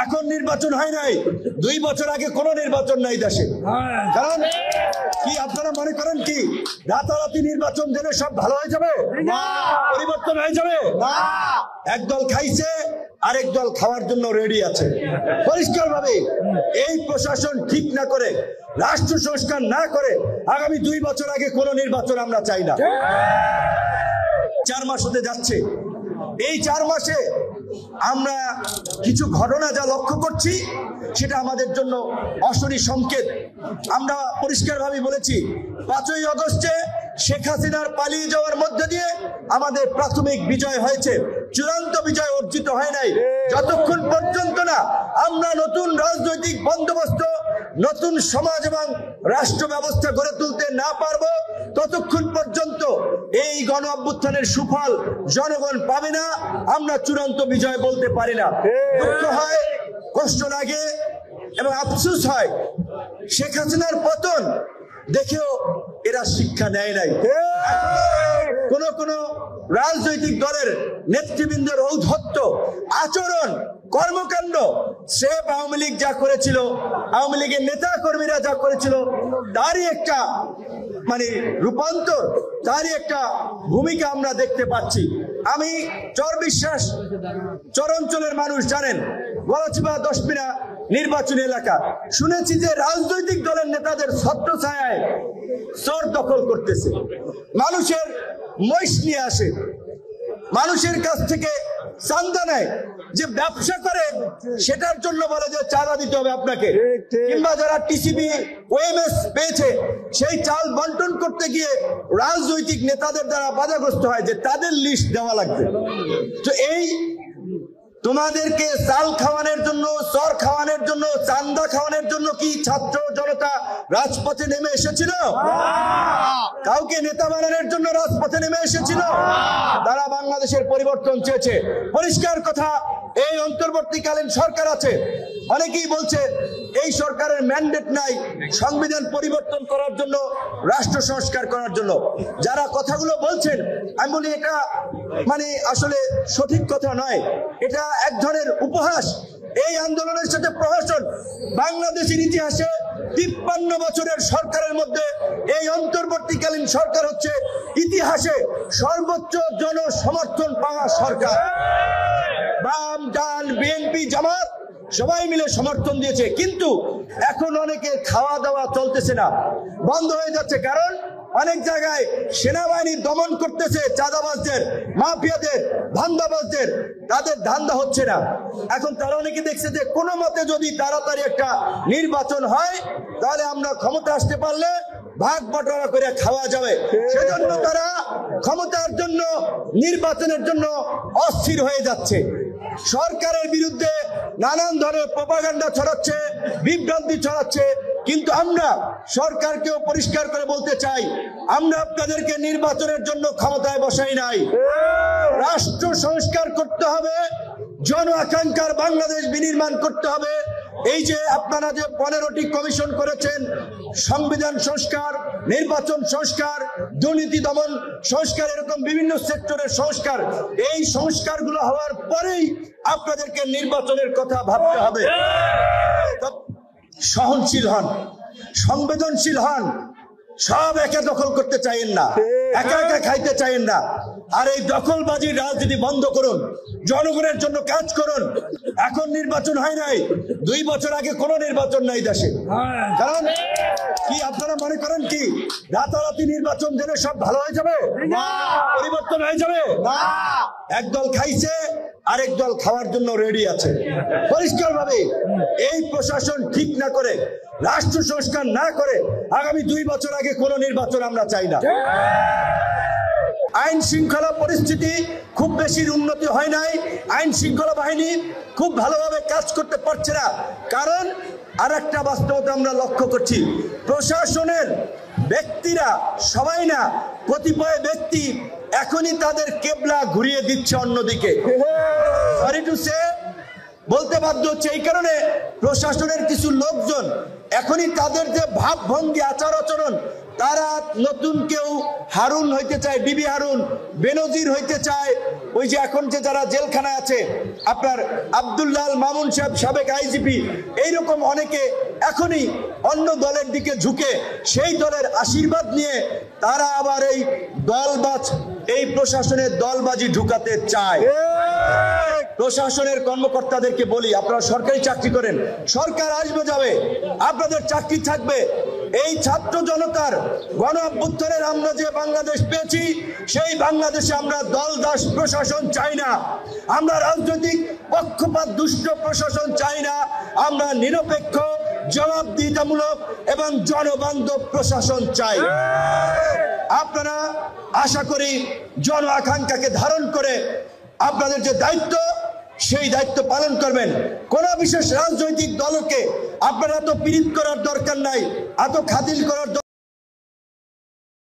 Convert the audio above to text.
এখন নির্বাচন হয় নাই, 2 বছর আগে কোনো নির্বাচন নাই দেশে। কারণ কি আপনারা মনে করেন কি রাতারাতি নির্বাচন দিলে সব ভালো হয়ে যাবে? পরিবর্তন হয়ে যাবে? একদল খাইছে, আরেক দল খাওয়ার জন্য রেডি আছে। পরিষ্কারভাবে এই প্রশাসন ঠিক না করে, রাষ্ট্র সংস্কার না করে আগামী 2 বছর আগে কোনো নির্বাচন আমরা চাই না। 4 মাস হতে যাচ্ছে, এই 4 মাসে আমরা কিছু ঘটনা যা লক্ষ্য করছি সেটা আমাদের জন্য অশনি সংকেত। আমরা পরিষ্কারভাবে বলেছি 5ই আগস্টে শেখ হাসিনার পালিয়ে যাওয়ার মধ্যে দিয়ে আমাদের প্রাথমিক বিজয় হয়েছে, চূড়ান্ত বিজয় অর্জিত হয় নাই। যতক্ষণ পর্যন্ত না আমরা নতুন রাজনৈতিক বন্দোবস্ত, নতুন সমাজ এবং রাষ্ট্র ব্যবস্থা গড়ে তুলতে না পারবো, ততক্ষণ পর্যন্ত এই গণ অভ্যুত্থানের সুফল জনগণ পাবে না। আমরা চূড়ান্ত বিজয় বলতে পারি না। দুঃখ হয়, কষ্ট লাগে এবং আফসোস হয়, শেখ হাসিনার পতন দেখেও এরা শিক্ষা নেয় নাই। কোন রাজনৈতিক দলের নেতৃবৃন্দের ঔদ্ধত্য, আচরণ, কর্মকাণ্ড, সে আওয়ামী লীগ যা করেছিল, আওয়ামী লীগের নেতা কর্মীরা যা করেছিল, তারই একটা রূপান্তর, তারই একটা ভূমিকা আমরা দেখতে পাচ্ছি। আমি চর বিশ্বাস চর অঞ্চলের মানুষ জানেন, গলাচিপা 10 মিনা নির্বাচনী এলাকা, শুনেছি যে রাজনৈতিক দলের নেতাদের ছত্রছায়ায় চর দখল করতেছে, মানুষের মহিষ নিয়ে আসে, মানুষের কাছ থেকে চাঁদা নেয়, যে ব্যবসা করে সেটার জন্য বলে যে চাঁদা দিতে হবে আপনাকে, কিংবা যারা টিসিবি ওএমএস পেয়েছে সেই চাল বন্টন করতে গিয়ে রাজনৈতিক নেতাদের দ্বারা বাধাগ্রস্ত হয় যে তাদের লিস্ট দেওয়া লাগবে। তো এই তোমাদেরকে চাল খাওয়ানোর জন্য, চর খাওয়ানোর জন্য, চান্দা খাওয়ানোর জন্য কি ছাত্র জনতা রাজপথে নেমে এসেছিল? কাউকে নেতা বানানোর জন্য রাজপথে নেমে এসেছিল? তারা বাংলাদেশের পরিবর্তন চেয়েছে। পরিষ্কার কথা, এই অন্তর্বর্তীকালীন সরকার আছে, অনেকেই বলছে এই সরকারের ম্যান্ডেট নাই সংবিধান পরিবর্তন করার জন্য, রাষ্ট্র সংস্কার করার জন্য। যারা কথাগুলো বলছেন আমি বলি এটা আসলে সঠিক কথা নয়, এটা এক ধরনের উপহাস। এই আন্দোলনের সাথে প্রহসন। বাংলাদেশের ইতিহাসে 53 বছরের সরকারের মধ্যে এই অন্তর্বর্তীকালীন সরকার হচ্ছে ইতিহাসে সর্বোচ্চ জনসমর্থন পাওয়া সরকার। বাম, ডান, বিএনপি, জামাত সবাই মিলে সমর্থন দিয়েছে, কিন্তু এখন অনেকে খাওয়া দাওয়া চলতেছে না, বন্ধ হয়ে যাচ্ছে। কারণ অনেক জায়গায় সেনাবাহিনী দমন করতেছে চাঁদাবাজদের, মাফিয়াদের, ধান্দাবাজদের, তাদের ধান্দা হচ্ছে না। এখন তারা অনেকে দেখছে যে কোনো মতে যদি তাড়াতাড়ি একটা নির্বাচন হয় তাহলে আমরা ক্ষমতা আসতে পারলে ভাগ বটরা করে খাওয়া যাবে, সেজন্য তারা ক্ষমতার জন্য, নির্বাচনের জন্য অস্থির হয়ে যাচ্ছে। সরকারের বিরুদ্ধে নানান ধরনের প্রপাগান্ডা ছড়াচ্ছে, বিভ্রান্তি ছড়াচ্ছে। কিন্তু আমরা সরকারকেও পরিষ্কার করে বলতে চাই, আমরা আপনাদেরকে নির্বাচনের জন্য ক্ষমতায় বসাই নাই। রাষ্ট্র সংস্কার করতে হবে, জন আকাঙ্ক্ষার বাংলাদেশ বিনির্মাণ করতে হবে। এই যে আপনারা যে 15টি কমিশন করেছেন, সংবিধান সংস্কার, নির্বাচন সংস্কার, দুর্নীতি দমন সংস্কার, এরকম বিভিন্ন সেক্টরের সংস্কার, এই সংস্কারগুলো হওয়ার পরেই আপনাদেরকে নির্বাচনের কথা ভাবতে হবে। সহনশীল হন, সংবেদনশীল হন, সব একা দখল করতে চাইেন না, একা একা খাইতে চাইেন না। আর এই দখলবাজির রাজনীতি বন্ধ করুন, জনগণের জন্য কাজ করুন। এখন নির্বাচন হয় নাই, 2 বছর আগে কোনো নির্বাচন নাই দেশে। কারণ কি আপনারা মনে করেন কি রাতারাতি নির্বাচন দিলে সব ভালো হয়ে যাবে? পরিবর্তন হয়ে যাবে? একদল খাইছে, আরেক দল খাওয়ার জন্য রেডি আছে। পরিষ্কারভাবে এই প্রশাসন ঠিক না করে, রাষ্ট্র সংস্কার না করে আগামী 2 বছর আগে কোনো নির্বাচন আমরা চাই না। আইন শৃঙ্খলা পরিস্থিতি খুব বেশি উন্নতি হয় নাই, আইন শৃঙ্খলা বাহিনী খুব ভালোভাবে কাজ করতে পারছে না। কারণ আর একটা বাস্তবতা আমরা লক্ষ্য করছি, প্রশাসনের ব্যক্তিরা সবাই না, কতিপয় ব্যক্তি এখনই তাদের কেবলা ঘুরিয়ে দিচ্ছে অন্যদিকে। সরি টু সে, বলতে বাধ্য হচ্ছে। এই কারণে প্রশাসনের কিছু লোকজন এখনই তাদের যে ভাবভঙ্গি, আচার আচরণ, তারা নতুন কেউ হারুন হইতে চায়, বিবি হারুন, বেনজির হইতে চায়, ওই যে এখন যে যারা জেলখানায় আছে, আপনার আব্দুল্লাহ আল মামুন সাহেব, সাবেক আইজিপি, এইরকম অনেকে এখনই অন্য দলের দিকে ঝুঁকে সেই দলের আশীর্বাদ নিয়ে তারা আবার এই দলবাজ, এই প্রশাসনের দলবাজি ঢুকাতে চায়। প্রশাসনের কর্মকর্তাদেরকে বলি, আপনারা সরকারি চাকরি করেন, সরকার আসবে যাবে, আপনাদের চাকরি থাকবে। এই ছাত্র জনতার গণ অভ্যুত্থানের আমরা যে বাংলাদেশ পেয়েছি, সেই বাংলাদেশে আমরা দলদাস প্রশাসন চাই না, আমরা রাজনৈতিক পক্ষপাত দুষ্ট প্রশাসন চাই না, আমরা নিরপেক্ষ, জবাবদিহিতামূলক এবং জনবান্ধব প্রশাসন চাই। আপনারা আশা করি জন আকাঙ্ক্ষাকে ধারণ করে আপনাদের যে দায়িত্ব, সেই দায়িত্ব পালন করবেন। কোন বিশেষ রাজনৈতিক দলকে আপনারা তো পীড়িত করার দরকার নাই, এত খাতির করার